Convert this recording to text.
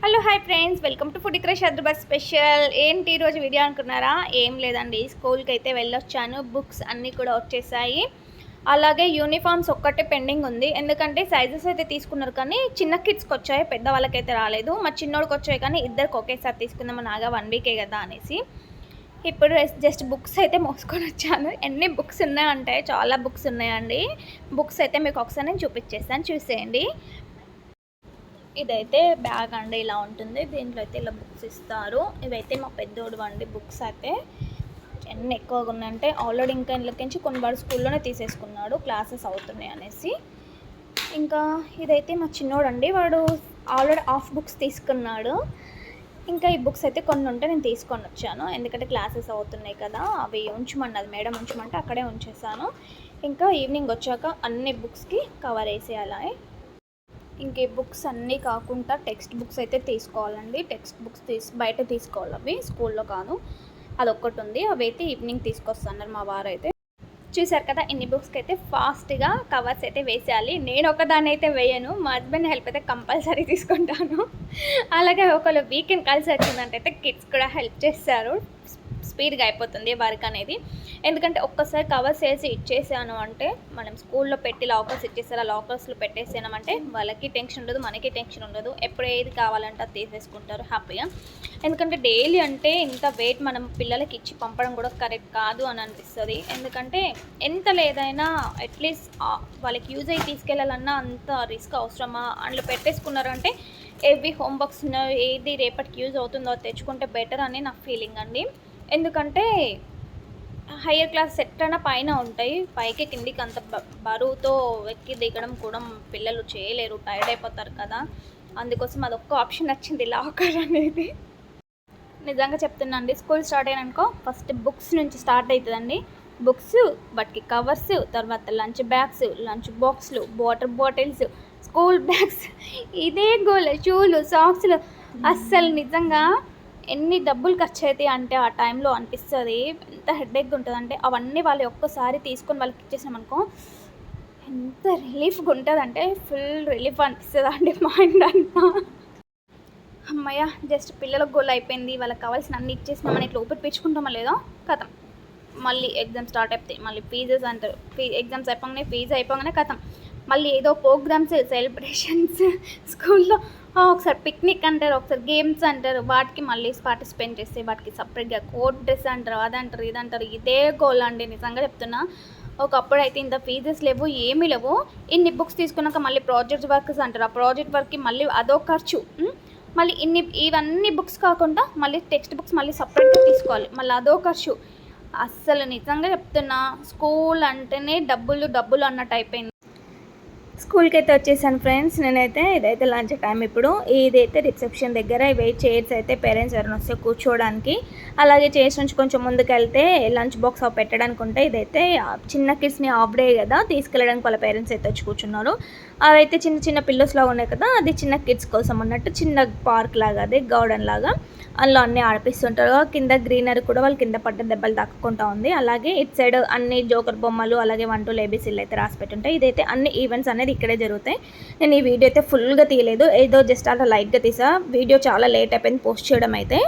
Hello hi friends, welcome to food crush Hyderabad special. ఏంటి ఈరోజు video అనుకున్నారా? ఏం లేదండి, స్కూల్కి అయితే వెళ్ళొచ్చాను. బుక్స్ అన్నీ కూడా వచ్చేసాయి. అలాగే యూనిఫామ్స్ ఒక్కటే పెండింగ్ ఉంది. ఎందుకంటే సైజెస్ అయితే తీసుకున్నారు కానీ చిన్న కిడ్స్కి వచ్చాయి, పెద్దవాళ్ళకైతే రాలేదు. మా చిన్నోడికి వచ్చాయి కానీ ఇద్దరికి ఒకేసారి తీసుకుందాం, నాగా 1 వీకే కదా అనేసి. ఇప్పుడు జస్ట్ బుక్స్ అయితే మోసుకొని వచ్చాను. ఎన్ని బుక్స్ ఉన్నాయంటే చాలా బుక్స్ ఉన్నాయండి. బుక్స్ అయితే మీకు ఒకసారి నేను చూపించేస్తాను, చూసేయండి. ఇదైతే బ్యాగ్ అండి, ఇలా ఉంటుంది. దీంట్లో అయితే ఇలా బుక్స్ ఇస్తారు. ఇవైతే మా పెద్దోడు అండి బుక్స్ అయితే. ఎన్ని ఎక్కువగా ఉన్నాయంటే ఆల్రెడీ ఇంకా ఇంట్లోకించి కొన్ని వాడు స్కూల్లోనే తీసేసుకున్నాడు, క్లాసెస్ అవుతున్నాయి అనేసి. ఇంకా ఇదైతే మా చిన్నోడు అండి, వాడు ఆల్రెడీ హాఫ్ బుక్స్ తీసుకున్నాడు. ఇంకా ఈ బుక్స్ అయితే కొన్ని ఉంటే నేను తీసుకొని వచ్చాను, ఎందుకంటే క్లాసెస్ అవుతున్నాయి కదా, అవి ఉంచమన్నది మేడం, ఉంచమంటే అక్కడే ఉంచేసాను. ఇంకా ఈవినింగ్ వచ్చాక అన్ని బుక్స్కి కవర్ వేసేయాలి. ఇంకే బుక్స్ అన్నీ కాకుండా టెక్స్ట్ బుక్స్ అయితే తీసుకోవాలండి. టెక్స్ట్ బుక్స్ బయట తీసుకోవాలి, అవి స్కూల్లో కాదు. అదొక్కటి ఉంది, అవి అయితే ఈవినింగ్ తీసుకొస్తున్నారు మా వారు అయితే. చూసారు కదా, ఇన్ని బుక్స్కి అయితే ఫాస్ట్గా కవర్స్ అయితే వేసేయాలి. నేను ఒకదాన్ని అయితే వేయను, మా హస్బెండ్ హెల్ప్ అయితే కంపల్సరీ తీసుకుంటాను. అలాగే ఒకళ్ళు వీకెండ్ కలిసి వచ్చిందంటే కిడ్స్ కూడా హెల్ప్ చేస్తారు, స్పీడ్గా అయిపోతుంది వర్క్ అనేది. ఎందుకంటే ఒక్కసారి కవర్స్ వేసి ఇచ్చేసాను అంటే, మనం స్కూల్లో పెట్టి లాకర్స్ ఇచ్చేసారు, ఆ లాకర్స్లో పెట్టేసామంటే వాళ్ళకి టెన్షన్ ఉండదు, మనకి టెన్షన్ ఉండదు. ఎప్పుడు ఏది కావాలంటే అది తీసేసుకుంటారు హ్యాపీగా. ఎందుకంటే డైలీ అంటే ఇంత వెయిట్ మనం పిల్లలకి ఇచ్చి పంపడం కూడా కరెక్ట్ కాదు అని అనిపిస్తుంది. ఎందుకంటే ఎంత లేదైనా అట్లీస్ట్ వాళ్ళకి యూజ్ అయ్యి తీసుకెళ్ళాలన్నా అంత రిస్క్ అవసరమా? అందులో పెట్టేసుకున్నారు అంటే ఏవి హోంవర్క్స్ ఉన్నాయో, ఏది రేపటికి యూజ్ అవుతుందో తెచ్చుకుంటే బెటర్ అని నా ఫీలింగ్ అండి. ఎందుకంటే హయ్యర్ క్లాస్ సెట్ అయినా పైన ఉంటాయి, పైకి కిందికి అంత బరువుతో ఎక్కి దిగడం కూడా పిల్లలు చేయలేరు, టైర్డ్ అయిపోతారు కదా. అందుకోసం అదొక్క ఆప్షన్ వచ్చింది, లాకర్ అనేది. నిజంగా చెప్తున్నా అండి, స్కూల్ స్టార్ట్ అయినాకో ఫస్ట్ బుక్స్ నుంచి స్టార్ట్ అవుతుందండి. బుక్స్, వాటికి కవర్స్, తర్వాత లంచ్ బ్యాగ్స్, లంచ్ బాక్స్లు, వాటర్ బాటిల్స్, స్కూల్ బ్యాగ్స్, ఇదే గోల్. షూలు, సాక్స్లు. అస్సలు నిజంగా ఎన్ని డబ్బులు ఖర్చు అవుతాయి అంటే ఆ టైంలో అనిపిస్తుంది, ఎంత హెడేక్ ఉంటుంది అంటే. అవన్నీ వాళ్ళు ఒక్కసారి తీసుకొని వాళ్ళకి ఇచ్చేసామనుకో ఎంత రిలీఫ్గా ఉంటుంది అంటే, ఫుల్ రిలీఫ్ అనిపిస్తుంది అండి మైండ్ అంతా. అమ్మయ్య, జస్ట్ పిల్లలకు గోల్ అయిపోయింది, వాళ్ళకి కావాల్సిన అన్ని ఇచ్చేసినామని ఇట్లా ఊపిరిపించుకుంటామో లేదో కథం. మళ్ళీ ఎగ్జామ్స్ స్టార్ట్ అయిపోతాయి, మళ్ళీ ఫీజెస్ అంటారు. ఎగ్జామ్స్ అయిపోగానే, ఫీజు అయిపోగానే కథం. మళ్ళీ ఏదో ప్రోగ్రామ్స్, సెలబ్రేషన్స్ స్కూల్లో, ఒకసారి పిక్నిక్ అంటారు, ఒకసారి గేమ్స్ అంటారు, వాటికి మళ్ళీ పార్టిసిపేట్ చేస్తే వాటికి సపరేట్గా కోట్ డ్రెస్ అంటారు, అదంటారు, ఇదంటారు. ఇదే గోల్ అండి, నిజంగా చెప్తున్నా. ఒకప్పుడు అయితే ఇంత ఫీజెస్ లేవు, ఏమీ లేవు. ఇన్ని బుక్స్ తీసుకున్నాక మళ్ళీ ప్రాజెక్ట్ వర్క్స్ అంటారు, ఆ ప్రాజెక్ట్ వర్క్కి మళ్ళీ అదో ఖర్చు. మళ్ళీ ఇవన్నీ బుక్స్ కాకుండా మళ్ళీ టెక్స్ట్ బుక్స్ మళ్ళీ సపరేట్గా తీసుకోవాలి, మళ్ళీ అదో ఖర్చు. అస్సలు నిజంగా చెప్తున్నా, స్కూల్ అంటేనే డబ్బులు డబ్బులు అన్నట్టు అయిపోయింది. స్కూల్కి అయితే వచ్చేసాను ఫ్రెండ్స్. నేనైతే ఇదైతే లంచ్ టైం. ఇప్పుడు ఇదైతే రిసెప్షన్ దగ్గర ఇవి చైర్స్ అయితే పేరెంట్స్ ఎవరైనా వస్తే కూర్చోవడానికి. అలాగే చైర్స్ నుంచి కొంచెం ముందుకు వెళ్తే లంచ్ బాక్స్ అవి పెట్టడానికి ఉంటాయి. ఇదైతే చిన్న కిడ్స్ని హాఫ్ డే కదా, తీసుకెళ్ళడానికి వాళ్ళ పేరెంట్స్ అయితే వచ్చి కూర్చున్నారు. అవైతే చిన్న చిన్న పిల్లోస్ లాగా ఉన్నాయి కదా, అది చిన్న కిడ్స్ కోసం అన్నట్టు, చిన్న పార్క్ లాగా, అదే గార్డెన్ లాగా. అందులో అన్నీ ఆడిపిస్తుంటారు. కింద గ్రీనరీ కూడా వాళ్ళు కింద పడ్డ దెబ్బలు తక్కుకుంటూ ఉంది. అలాగే ఇటు సైడ్ అన్ని జోకర్ బొమ్మలు, అలాగే 1 2 ABCలు అయితే రాసి పెట్టుంటాయి. ఇదైతే అన్ని ఈవెంట్స్ అనేది ఇక్కడే జరుగుతాయి. నేను ఈ వీడియో అయితే ఫుల్గా తీయలేదు, ఏదో జస్ట్ అలా లైట్గా తీసా. వీడియో చాలా లేట్ అయిపోయింది పోస్ట్ చేయడం అయితే.